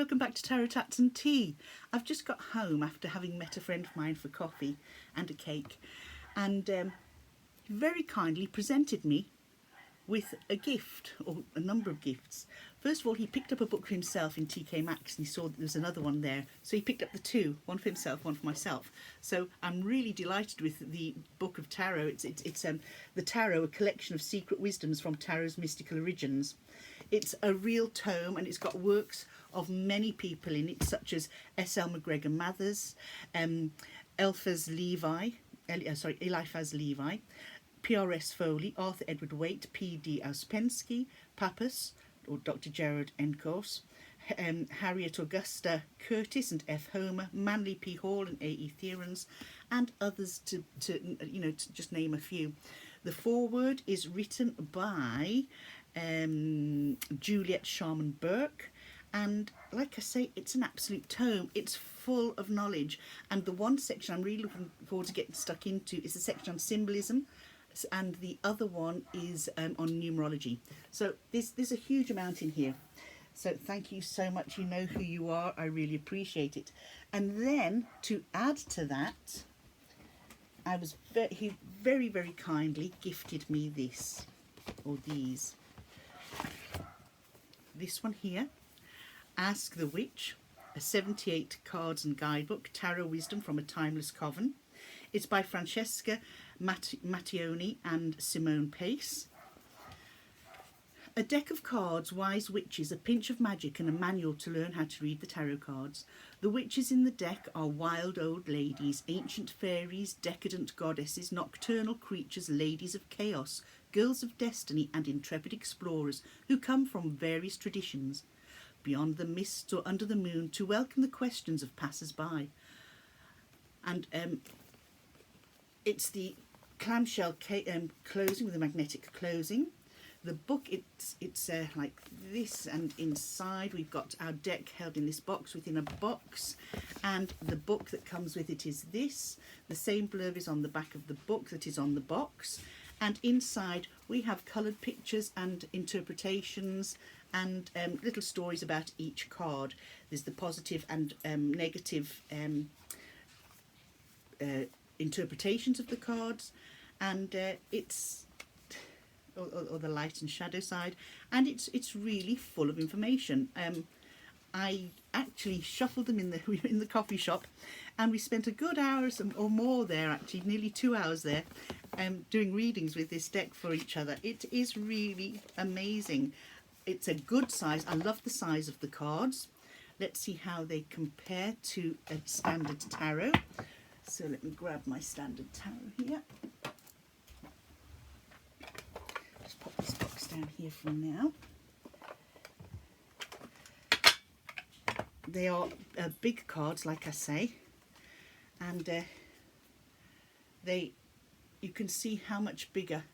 welcome back to Tarot Tats and Tea. I've just got home after having met a friend of mine for coffee and a cake, and he very kindly presented me with a gift, or a number of gifts. First of all, he picked up a book for himself in TK Maxx and he saw that there was another one there. So he picked up the two, one for himself, one for myself. So I'm really delighted with the book of tarot. It's the Tarot, a collection of secret wisdoms from Tarot's mystical origins. It's a real tome and it's got works of many people in it, such as S.L. McGregor Mathers, Eliphaz Levi, P.R.S. Foley, Arthur Edward Waite, P.D. Ouspensky, Pappas, or Dr. Gerard Encors, Harriet Augusta Curtis and F. Homer, Manly P. Hall and A.E. Theorens, and others to just name a few. The foreword is written by Juliet Sharman Burke, and like I say, it's an absolute tome. It's full of knowledge, and the one section I'm really looking forward to getting stuck into is the section on symbolism, and the other one is on numerology. So there's a huge amount in here. So thank you so much. You know who you are. I really appreciate it. And then to add to that, he very, very kindly gifted me this, or these. This one here, Ask the Witch, a 78 cards and guidebook, Tarot Wisdom from a Timeless Coven. It's by Francesca Mattioni and Simone Pace. A deck of cards, wise witches, a pinch of magic and a manual to learn how to read the tarot cards. The witches in the deck are wild old ladies, ancient fairies, decadent goddesses, nocturnal creatures, ladies of chaos, girls of destiny and intrepid explorers who come from various traditions, beyond the mist or under the moon, to welcome the questions of passers-by. And it's the clamshell closing with a magnetic closing. The book, it's like this, and inside we've got our deck held in this box within a box, and the book that comes with it is this. The same blurb is on the back of the book that is on the box, and inside we have coloured pictures and interpretations and little stories about each card. There's the positive and negative interpretations of the cards, and it's or the light and shadow side, and it's really full of information. I actually shuffled them in the coffee shop, and we spent a good hour or more there, actually nearly 2 hours there, doing readings with this deck for each other. It is really amazing. It's a good size. I love the size of the cards. Let's see how they compare to a standard tarot. So let me grab my standard tarot here. Just pop this box down here for now. They are big cards, like I say, and you can see how much bigger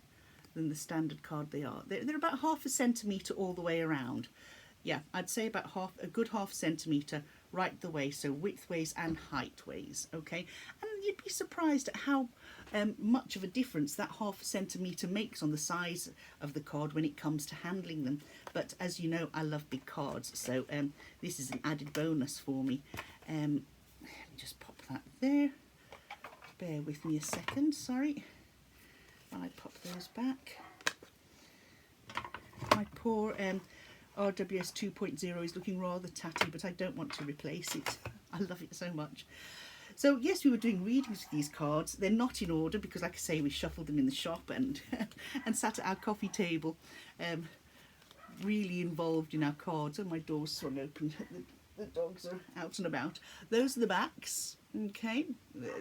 than the standard card they are. They're about 1/2 centimetre all the way around. Yeah, I'd say about a good 1/2 centimetre right the way, so width ways and height ways, okay? And you'd be surprised at how much of a difference that 1/2 centimetre makes on the size of the card when it comes to handling them. But as you know, I love big cards, so this is an added bonus for me. Let me just pop that there. Bear with me a second, sorry, while I pop those back. My poor RWS 2.0 is looking rather tatty, but I don't want to replace it. I love it so much. So yes, we were doing readings with these cards. They're not in order because, like I say, we shuffled them in the shop and and sat at our coffee table, really involved in our cards. And my door's swung open. The dogs are out and about. Those are the backs, okay,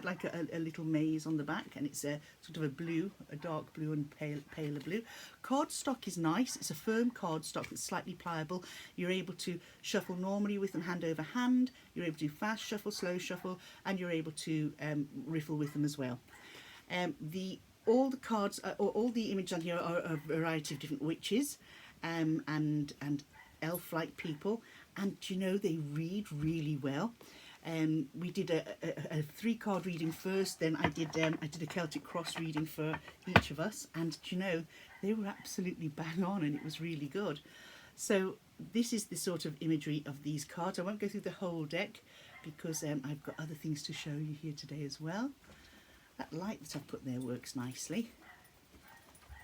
like a little maze on the back, and it's a sort of a dark blue and paler blue. Cardstock is nice. It's a firm cardstock that's slightly pliable. You're able to shuffle normally with them hand over hand. You're able to do fast shuffle, slow shuffle, and you're able to riffle with them as well. All the cards, all the images on here are a variety of different witches and elf-like people, and you know, they read really well. We did a 3-card reading first, then I did a Celtic Cross reading for each of us, and you know, they were absolutely bang on, and it was really good. So this is the sort of imagery of these cards. I won't go through the whole deck because I've got other things to show you here today as well. That light that I've put there works nicely,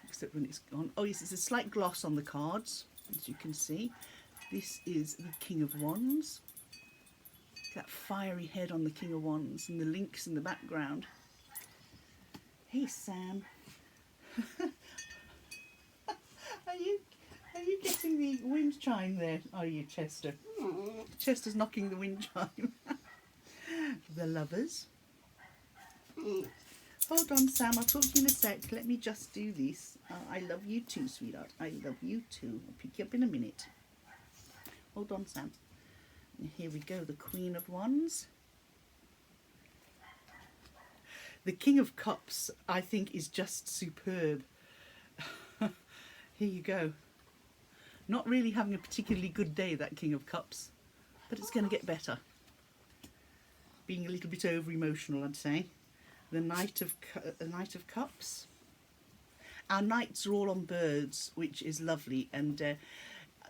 except when it's on. Oh yes, it's a slight gloss on the cards, as you can see. This is the King of Wands. That fiery head on the King of Wands and the links in the background. Hey Sam, are you getting the wind chime there? Are you, Chester? Chester's knocking the wind chime. The lovers. Hold on, Sam, I'll talk to you in a sec. Let me just do this. I love you too, sweetheart. I love you too. I'll pick you up in a minute. Hold on, Sam. And here we go, the Queen of Wands. The King of Cups, I think, is just superb. Here you go. Not really having a particularly good day, that King of Cups, but it's going to get better. Being a little bit over emotional, I'd say. The Knight of Cups. Our knights are all on birds, which is lovely, and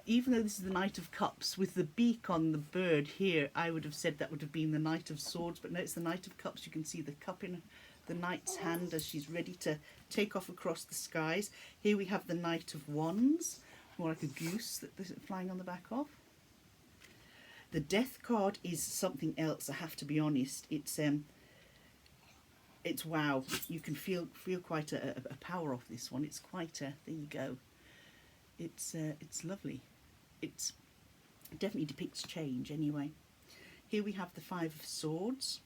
even though this is the Knight of Cups, with the beak on the bird here, I would have said that would have been the Knight of Swords, but no, it's the Knight of Cups. You can see the cup in the knight's hand as she's ready to take off across the skies. Here we have the Knight of Wands, more like a goose that is flying on the back of. The Death card is something else, I have to be honest. It's wow. You can feel quite a power of this one. It's quite a, there you go. It's lovely. It definitely depicts change anyway. Here we have the Five of Swords.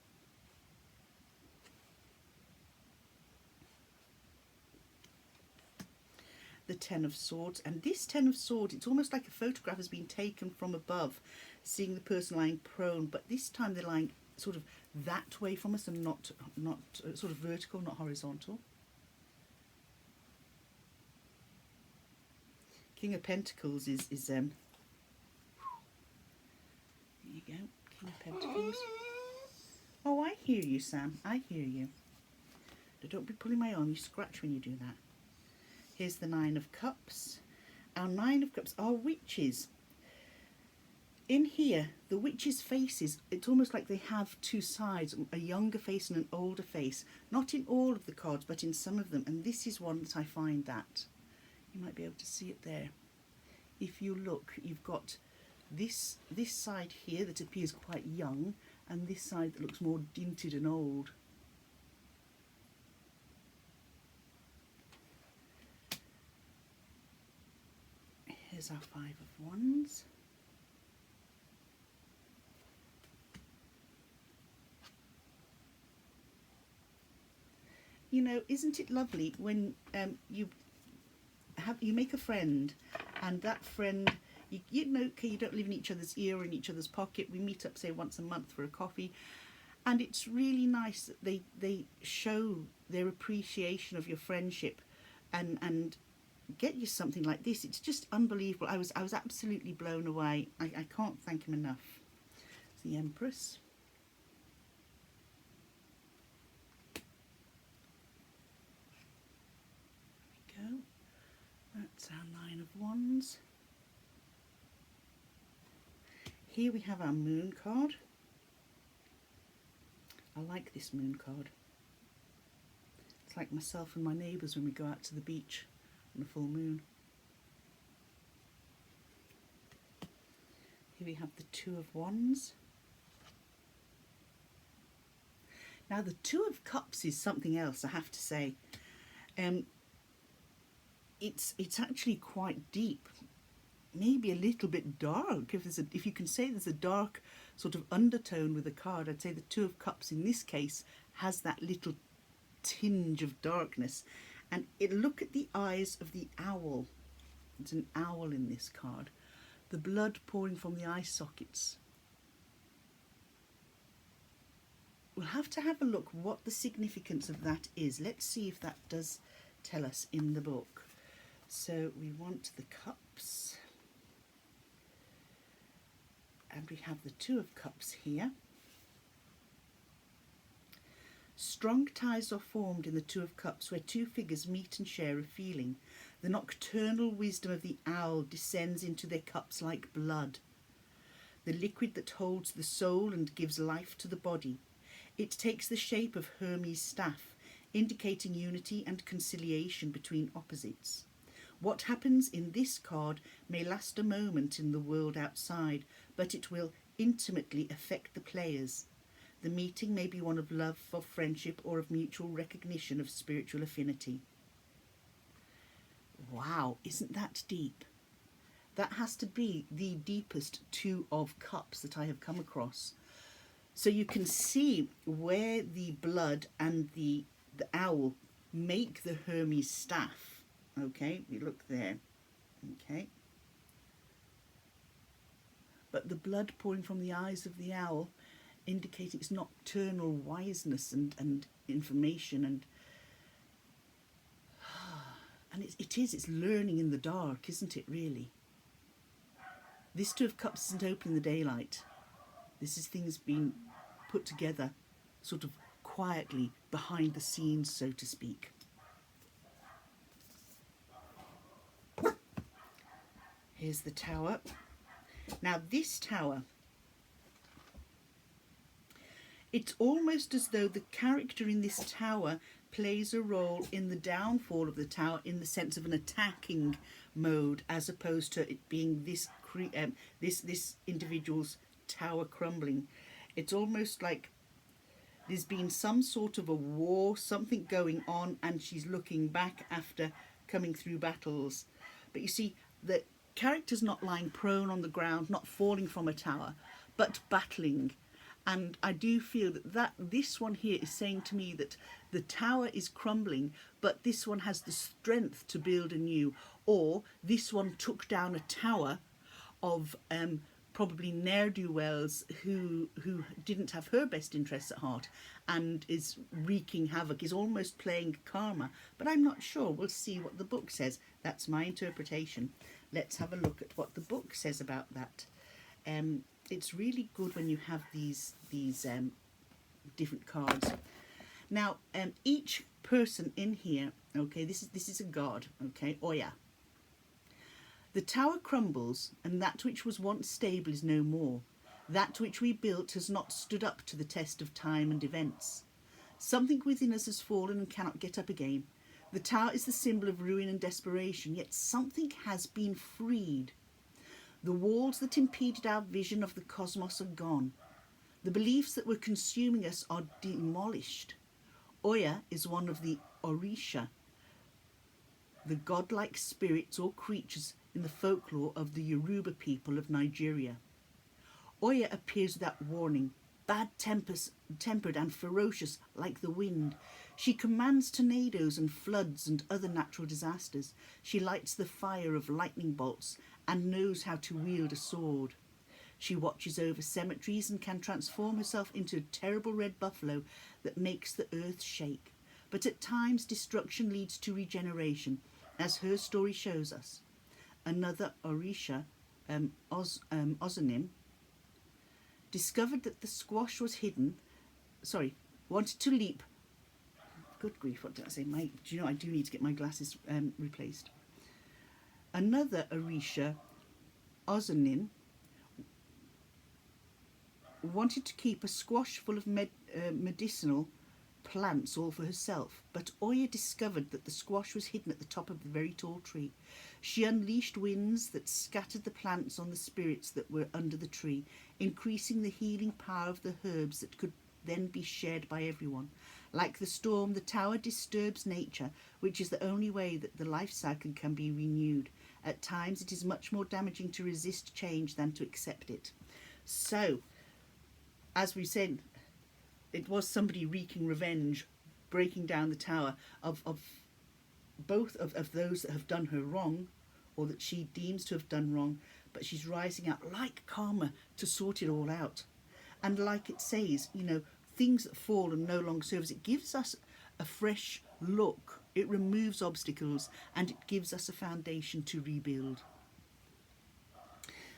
The Ten of Swords, and this Ten of Swords, it's almost like a photograph has been taken from above, seeing the person lying prone, but this time they're lying sort of that way from us and not sort of vertical, not horizontal. King of Pentacles is there you go, King of Pentacles. Oh, I hear you, Sam, I hear you. Don't be pulling my arm, you scratch when you do that. Here's the Nine of Cups. Our Nine of Cups are witches. In here, the witches' faces, it's almost like they have two sides, a younger face and an older face. Not in all of the cards, but in some of them. And this is one that I find that. You might be able to see it there. If you look, you've got this side here that appears quite young, and this side that looks more dinted and old. Here's our Five of Wands. You know, isn't it lovely when you make a friend, and that friend, you know, okay, you don't live in each other's ear or in each other's pocket. We meet up, say, once a month for a coffee, and it's really nice that they show their appreciation of your friendship, and get you something like this. It's just unbelievable. I was absolutely blown away. I can't thank him enough. The Empress. There we go. That's our Nine of Wands. Here we have our Moon card. I like this Moon card. It's like myself and my neighbours when we go out to the beach on a full moon. Here we have the Two of Wands. Now the Two of Cups is something else, I have to say. It's actually quite deep, maybe a little bit dark. If you can say there's a dark sort of undertone with the card, I'd say the Two of Cups in this case has that little tinge of darkness. And look at the eyes of the owl. It's an owl in this card. The blood pouring from the eye sockets. We'll have to have a look what the significance of that is. Let's see if that does tell us in the book. So we want the cups. And we have the Two of Cups here. Strong ties are formed in the Two of Cups where two figures meet and share a feeling. The nocturnal wisdom of the owl descends into their cups like blood, the liquid that holds the soul and gives life to the body. It takes the shape of Hermes' staff, indicating unity and conciliation between opposites. What happens in this card may last a moment in the world outside, but it will intimately affect the players. The meeting may be one of love, of friendship, or of mutual recognition of spiritual affinity. Wow, isn't that deep? That has to be the deepest two of cups that I have come across. So you can see where the blood and the owl make the Hermes staff. Okay, we look there. Okay. But the blood pouring from the eyes of the owl indicates its nocturnal wiseness and information and it's learning in the dark, isn't it, really? This Two of Cups isn't open in the daylight. This is things being put together sort of quietly behind the scenes, so to speak. Here's the Tower. Now this Tower, it's almost as though the character in this Tower plays a role in the downfall of the Tower in the sense of an attacking mode, as opposed to it being this individual's tower crumbling. It's almost like there's been some sort of a war, something going on, and she's looking back after coming through battles. But you see, the character's not lying prone on the ground, not falling from a tower, but battling. And I do feel that this one here is saying to me that the tower is crumbling, but this one has the strength to build anew. Or this one took down a tower of probably ne'er-do-wells who didn't have her best interests at heart and is wreaking havoc, is almost playing karma. But I'm not sure. We'll see what the book says. That's my interpretation. Let's have a look at what the book says about that. It's really good when you have these different cards. Now, each person in here, okay, this is a god, okay, Oya. The tower crumbles, and that which was once stable is no more. That which we built has not stood up to the test of time and events. Something within us has fallen and cannot get up again. The tower is the symbol of ruin and desperation, yet something has been freed. The walls that impeded our vision of the cosmos are gone. The beliefs that were consuming us are demolished. Oya is one of the Orisha, the godlike spirits or creatures in the folklore of the Yoruba people of Nigeria. Oya appears without warning, bad-tempered and ferocious like the wind. She commands tornadoes and floods and other natural disasters. She lights the fire of lightning bolts and knows how to wield a sword. She watches over cemeteries and can transform herself into a terrible red buffalo that makes the earth shake. But at times destruction leads to regeneration, as her story shows us. Another Orisha, Ozonim, discovered that the squash was wanted to leap. Good grief, what did I say? Do you know, I do need to get my glasses replaced. Another Orisha, Ozonim, wanted to keep a squash full of medicinal plants all for herself, but Oya discovered that the squash was hidden at the top of the very tall tree. She unleashed winds that scattered the plants on the spirits that were under the tree, increasing the healing power of the herbs that could then be shared by everyone. Like the storm, the tower disturbs nature, which is the only way that the life cycle can be renewed. At times it is much more damaging to resist change than to accept it. So, as we said, it was somebody wreaking revenge, breaking down the tower of both of those that have done her wrong, or that she deems to have done wrong, but she's rising up like karma to sort it all out. And like it says, you know, things that fall and no longer serve us, it gives us a fresh look. It removes obstacles and it gives us a foundation to rebuild.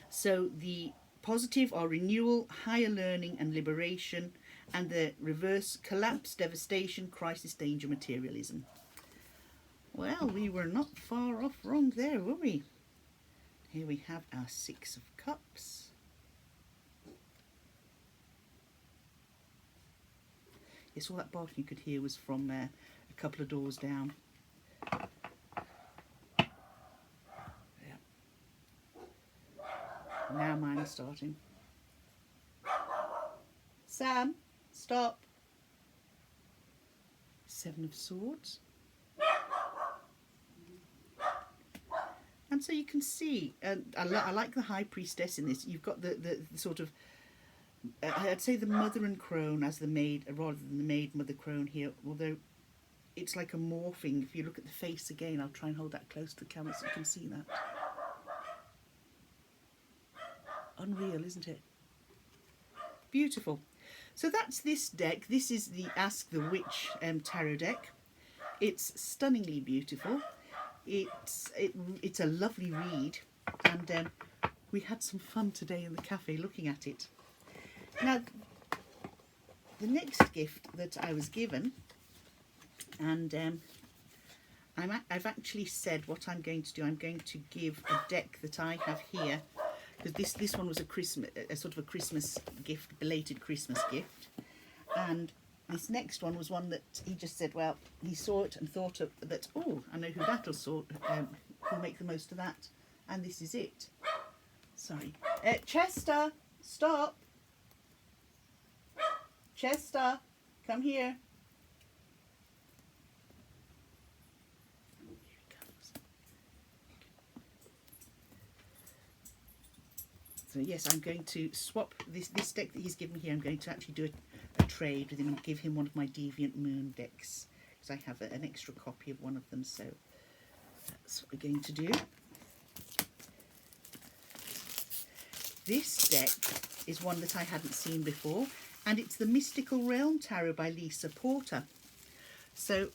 So the positive are renewal, higher learning and liberation, and the reverse, collapse, devastation, crisis, danger, materialism. Well, we were not far off wrong there, were we? Here we have our 6 of cups. Yes, all that barking you could hear was from a couple of doors down. Yeah. Now mine is starting. Sam, stop. 7 of swords. And so you can see, I like the High Priestess in this. You've got the sort of, I'd say the mother and crone as the maid, rather than the maid mother crone here, although it's like a morphing. If you look at the face again, I'll try and hold that close to the camera so you can see that. Unreal, isn't it? Beautiful. So that's this deck. This is the Ask the Witch tarot deck. It's stunningly beautiful. It's a lovely read, and we had some fun today in the cafe looking at it. Now, the next gift that I was given, and I've actually said what I'm going to do. I'm going to give a deck that I have here, because this one was a sort of a Christmas gift, belated Christmas gift, and this next one was one that he just said, well, he saw it and thought of that, oh, I know who that'll sort, who'll make the most of that, and this is it. Sorry. Chester, stop. Chester, come here. Here he comes. So yes, I'm going to swap this deck that he's given me here. I'm going to actually do a trade with him and give him one of my Deviant Moon decks, because I have an extra copy of one of them, so that's what we're going to do. This deck is one that I hadn't seen before, and it's the Mystical Realm Tarot by Lisa Porter. So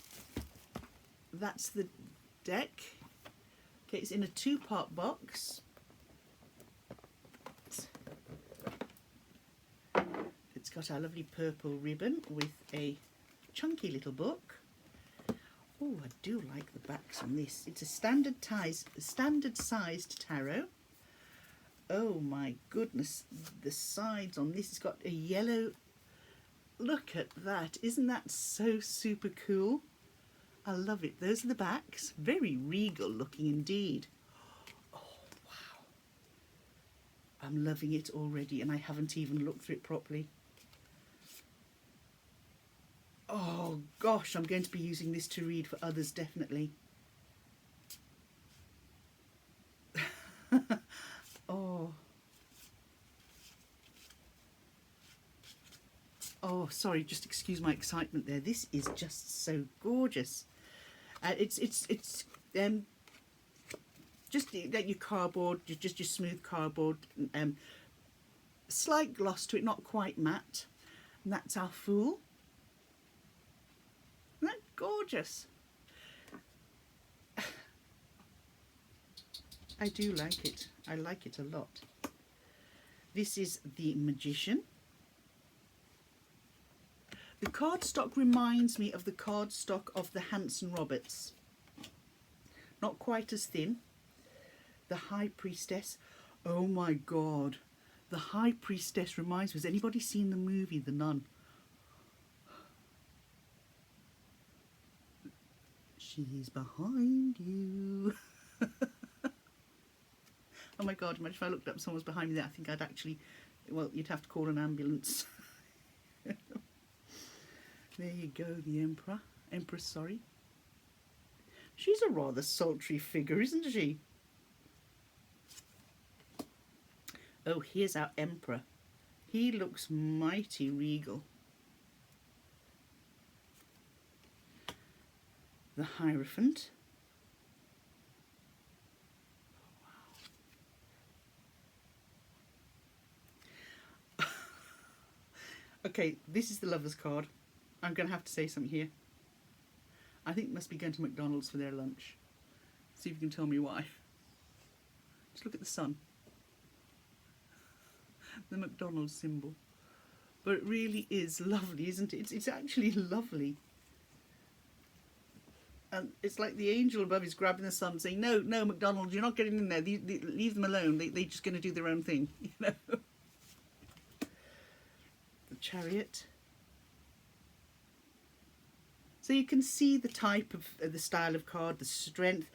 that's the deck. Okay, it's in a 2-part box. It's got our lovely purple ribbon with a chunky little book. Oh, I do like the backs on this. It's a standard sized tarot. Oh my goodness, the sides on this has got a yellow. Look at that. Isn't that so super cool? I love it. Those are the backs. Very regal looking indeed. Oh, wow. I'm loving it already, and I haven't even looked through it properly. Oh gosh, I'm going to be using this to read for others, definitely. Oh. Oh, sorry, just excuse my excitement there. This is just so gorgeous. It's just like your cardboard, just your smooth cardboard. Slight gloss to it, not quite matte. And that's our Fool. Isn't that gorgeous? I do like it. I like it a lot. This is the Magician. The cardstock reminds me of the cardstock of the Hanson Roberts. Not quite as thin. The High Priestess. Oh my God. The High Priestess reminds me. Has anybody seen the movie The Nun? She's behind you. Oh my God, imagine if I looked up someone was behind me there. I think I'd actually, well, you'd have to call an ambulance. There you go, the Empress, sorry. She's a rather sultry figure, isn't she? Oh, here's our Emperor. He looks mighty regal. The Hierophant. Okay, this is the Lover's card. I'm going to have to say something here. I think they must be going to McDonald's for their lunch. See if you can tell me why. Just look at the sun. The McDonald's symbol. But it really is lovely, isn't it? It's actually lovely. And it's like the angel above is grabbing the sun, saying, "No, no, McDonald, you're not getting in there. Leave them alone. They're just going to do their own thing." You know. The Chariot. So you can see the type of the style of card, the strength.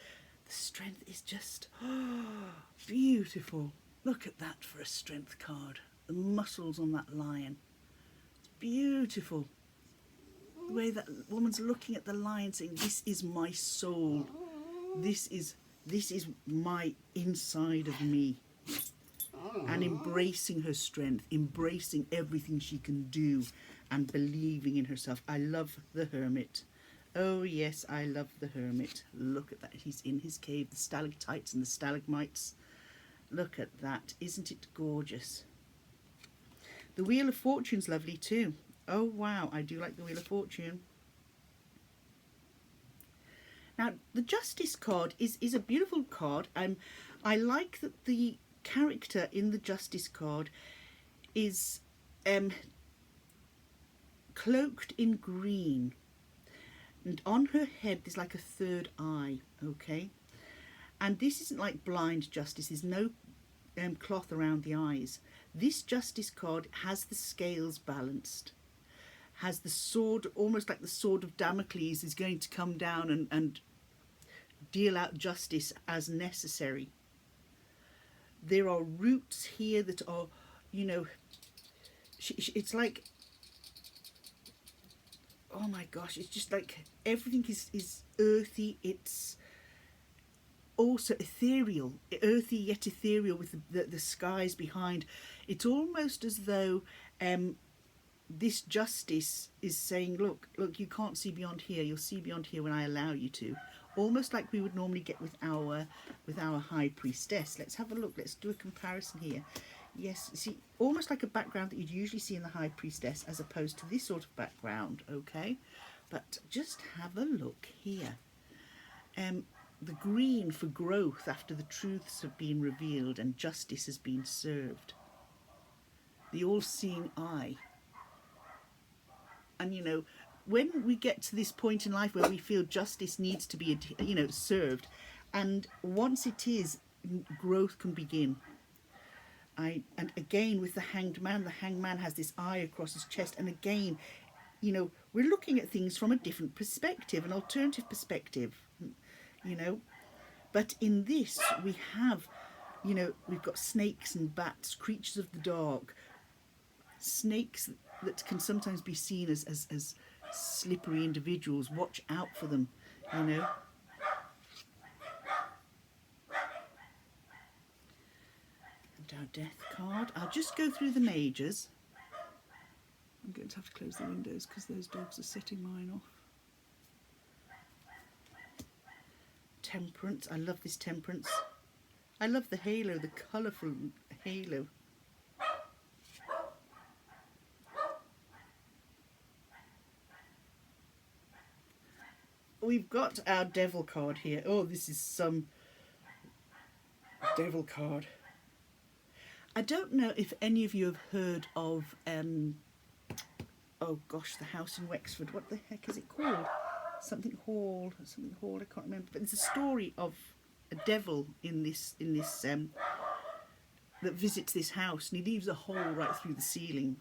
The strength is just beautiful. Look at that for a strength card. The muscles on that lion. It's beautiful. The way that woman's looking at the lion saying, "This is my soul. This is my inside of me." And embracing her strength, embracing everything she can do and believing in herself. I love the Hermit. Oh yes, I love the Hermit. Look at that. He's in his cave, the stalactites and the stalagmites. Look at that. Isn't it gorgeous? The Wheel of Fortune's lovely too. Oh wow, I do like the Wheel of Fortune. Now, the Justice card is a beautiful card. I like that the character in the Justice card is cloaked in green, and on her head there's like a third eye, okay? And this isn't like blind Justice. There's no cloth around the eyes. This Justice card has the scales balanced, has the sword, almost like the sword of Damocles is going to come down and deal out justice as necessary. There are roots here that are, you know, it's like, oh my gosh, it's just like everything is earthy. It's also ethereal, earthy yet ethereal, with the skies behind. It's almost as though this Justice is saying, look, you can't see beyond here. You'll see beyond here when I allow you to. Almost like we would normally get with our High Priestess. Let's have a look. Let's do a comparison here. Yes, see, almost like a background that you'd usually see in the High Priestess, as opposed to this sort of background, okay? But just have a look here. The green for growth after the truths have been revealed and justice has been served. The all-seeing eye. And, you know, when we get to this point in life where we feel justice needs to be, you know, served, and once it is, growth can begin. And again, with the Hanged Man has this eye across his chest, and again, you know, we're looking at things from a different perspective, an alternative perspective, you know. But in this, we have, you know, we've got snakes and bats, creatures of the dark, snakes that can sometimes be seen as slippery individuals. Watch out for them, you know. And our Death card. I'll just go through the majors. I'm going to have to close the windows because those dogs are setting mine off. Temperance. I love this Temperance. I love the halo, the colourful halo. We've got our Devil card here. Oh, this is some Devil card. I don't know if any of you have heard of, oh gosh, the house in Wexford. What the heck is it called? Something Hall, I can't remember. But there's a story of a devil in this that visits this house, and he leaves a hole right through the ceiling.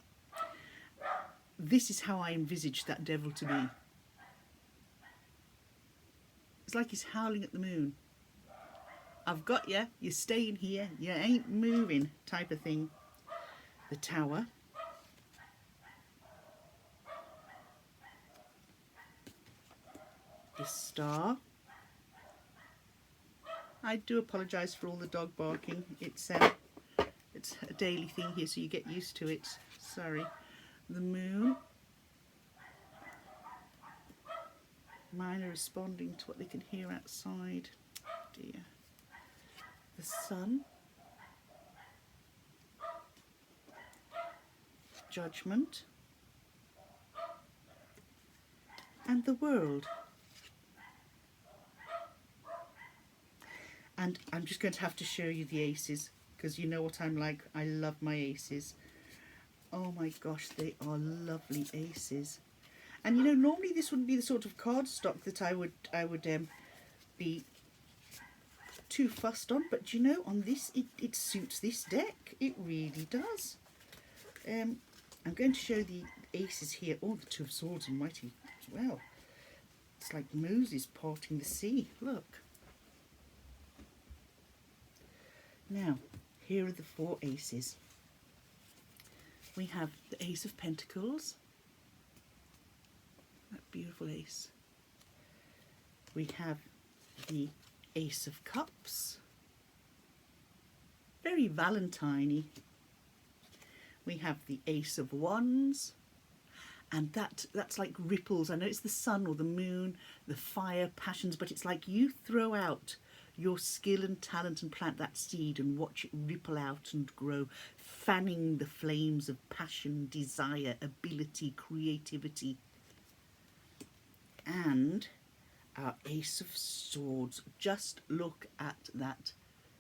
This is how I envisage that devil to be. It's like he's howling at the moon. I've got you, you're staying here, you ain't moving, type of thing. The Tower. The Star. I do apologise for all the dog barking. It's a daily thing here, so you get used to it. Sorry. The Moon. Mine are responding to what they can hear outside. Dear. The Sun. Judgment. And the World. And I'm just going to have to show you the aces, because you know what I'm like. I love my aces. Oh my gosh, they are lovely aces. And you know, normally this wouldn't be the sort of cardstock that I would be too fussed on, but you know, on this it suits this deck. It really does. I'm going to show the aces here. Oh, the Two of Swords and mighty as well. It's like Moses parting the sea. Look. Now, here are the 4 aces. We have the Ace of Pentacles. That beautiful ace. We have the Ace of Cups. Very Valentine-y. We have the Ace of Wands. And that's like ripples. I know it's the sun or the moon, the fire, passions, but it's like you throw out your skill and talent and plant that seed and watch it ripple out and grow, fanning the flames of passion, desire, ability, creativity. And our Ace of Swords. Just look at that.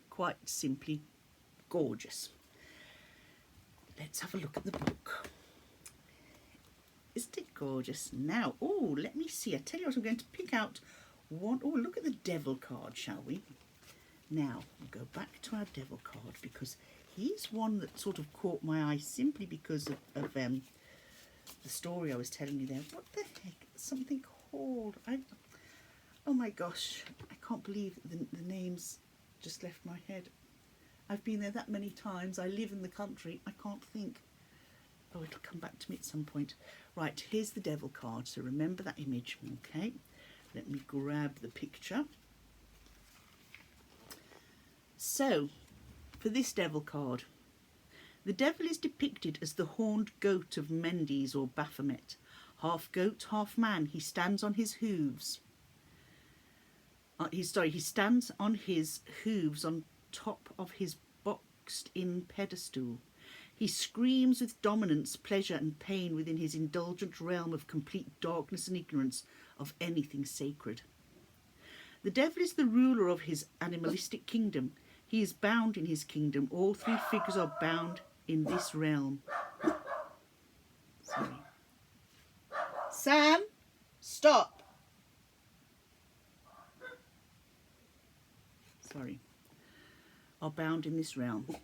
Quite simply gorgeous. Let's have a look at the book. Isn't it gorgeous? Now, oh, let me see. I tell you what, I'm going to pick out one. Oh, look at the Devil card, shall we? Now, we'll go back to our Devil card because he's one that sort of caught my eye simply because of the story I was telling you there. What the heck? Something called... oh my gosh, I can't believe the name's just left my head. I've been there that many times. I live in the country. I can't think. Oh, it'll come back to me at some point. Right, here's the Devil card. So remember that image. Okay, let me grab the picture. So, for this Devil card, the Devil is depicted as the horned goat of Mendes or Baphomet. Half goat, half man, he stands on his hooves. He stands on his hooves on top of his boxed-in pedestal. He screams with dominance, pleasure and pain within his indulgent realm of complete darkness and ignorance of anything sacred. The Devil is the ruler of his animalistic kingdom. He is bound in his kingdom. All 3 figures are bound in this realm. Sorry. Sam, stop. Sorry. Are bound in this realm. Sorry.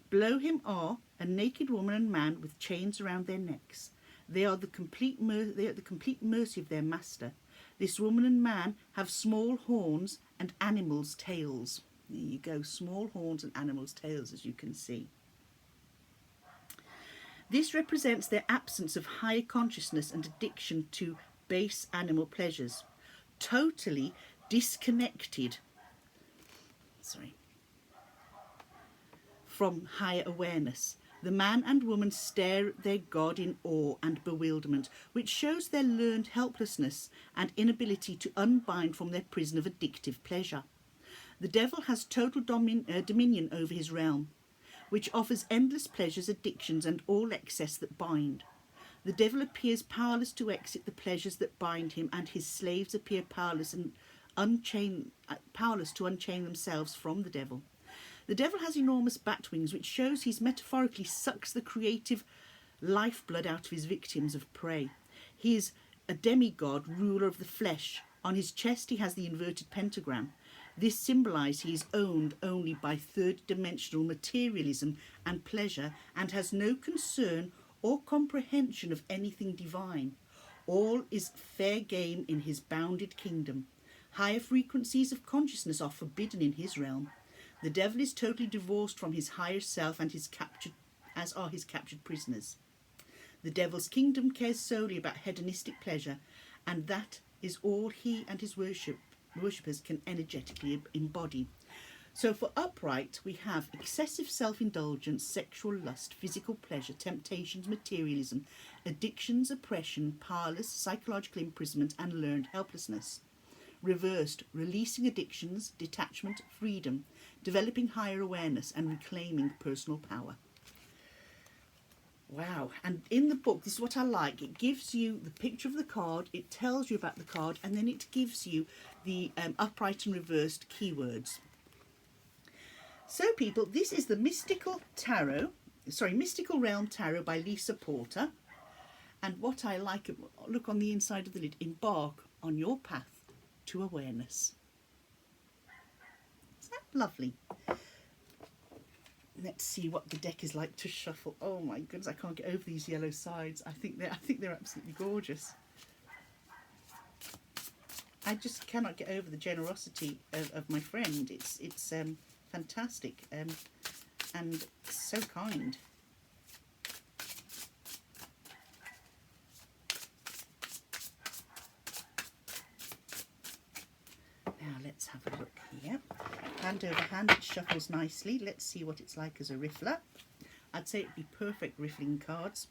Below him are a naked woman and man with chains around their necks. They are the complete mercy of their master. This woman and man have small horns and animals' tails. There you go, small horns and animals' tails, as you can see. This represents their absence of higher consciousness and addiction to base animal pleasures. Totally disconnected, from higher awareness. The man and woman stare at their God in awe and bewilderment, which shows their learned helplessness and inability to unbind from their prison of addictive pleasure. The Devil has total dominion over his realm, which offers endless pleasures, addictions, and all excess that bind. The Devil appears powerless to exit the pleasures that bind him, and his slaves appear powerless to unchain themselves from the Devil. The Devil has enormous bat wings, which shows he metaphorically sucks the creative lifeblood out of his victims of prey. He is a demigod, ruler of the flesh. On his chest he has the inverted pentagram. This symbolises he is owned only by third-dimensional materialism and pleasure, and has no concern or comprehension of anything divine. All is fair game in his bounded kingdom. Higher frequencies of consciousness are forbidden in his realm. The Devil is totally divorced from his higher self and as are his captured prisoners. The Devil's kingdom cares solely about hedonistic pleasure, and that is all he and his worshippers can energetically embody. So for upright, we have excessive self-indulgence, sexual lust, physical pleasure, temptations, materialism, addictions, oppression, powerless, psychological imprisonment, and learned helplessness. Reversed, releasing addictions, detachment, freedom, developing higher awareness, and reclaiming personal power. Wow. And in the book, this is what I like. It gives you the picture of the card, it tells you about the card, and then it gives you the upright and reversed keywords. So people, this is the Mystical Realm Tarot by Lisa Porter. And what I like, look on the inside of the lid, embark on your path to awareness. Isn't that lovely? Let's see what the deck is like to shuffle. Oh my goodness, I can't get over these yellow sides. I think they're absolutely gorgeous. I just cannot get over the generosity of my friend. It's fantastic and so kind. Now let's have a look here. Hand over hand, it shuffles nicely. Let's see what it's like as a riffler. I'd say it'd be perfect riffling cards.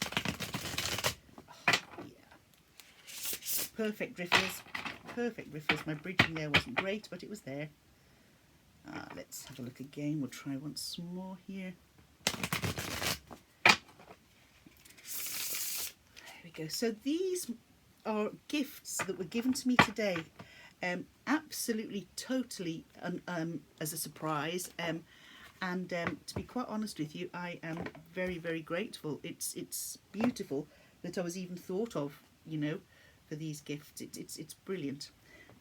Oh, yeah. Perfect riffles. Perfect riffles. My bridging there wasn't great, but it was there. Let's have a look again. We'll try once more here. There we go. So these are gifts that were given to me today. Absolutely, totally as a surprise. And to be quite honest with you, I am very, very grateful. It's beautiful that I was even thought of, you know, for these gifts. It's brilliant.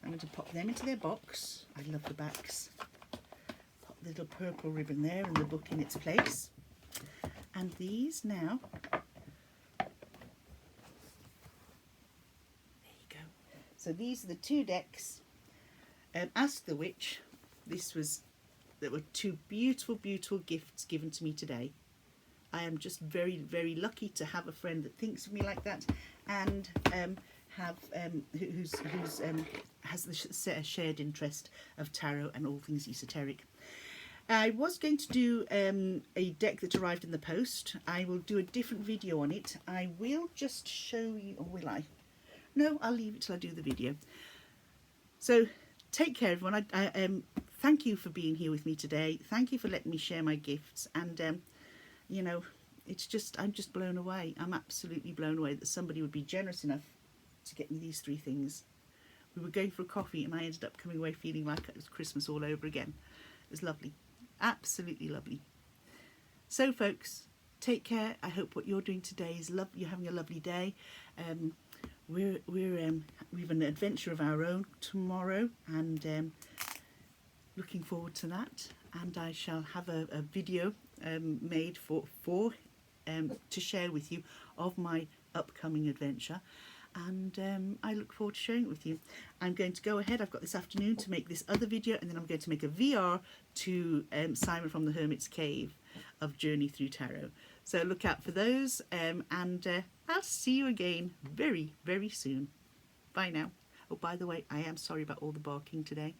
I'm going to pop them into their box. I love the backs. Pop the little purple ribbon there and the book in its place. And these now, there you go. So these are the two decks. Ask the Witch. There were two beautiful, beautiful gifts given to me today. I am just very, very lucky to have a friend that thinks of me like that, and has the shared interest of tarot and all things esoteric. I was going to do a deck that arrived in the post. I will do a different video on it. I will just show you, or will I? No, I'll leave it till I do the video. So take care, everyone. I thank you for being here with me today. Thank you for letting me share my gifts. And you know, I'm just blown away. I'm absolutely blown away that somebody would be generous enough to get me these three things. We were going for a coffee and I ended up coming away feeling like it was Christmas all over again. It was lovely. Absolutely lovely. So folks, take care. I hope what you're doing today is you're having a lovely day. We have an adventure of our own tomorrow, and looking forward to that. And I shall have a video made to share with you of my upcoming adventure, and I look forward to sharing it with you. I'm going to go ahead. I've got this afternoon to make this other video, and then I'm going to make a VR to Simon from the Hermit's Cave of Journey Through Tarot. So look out for those, and I'll see you again very, very soon. Bye now. Oh, by the way, I am sorry about all the barking today.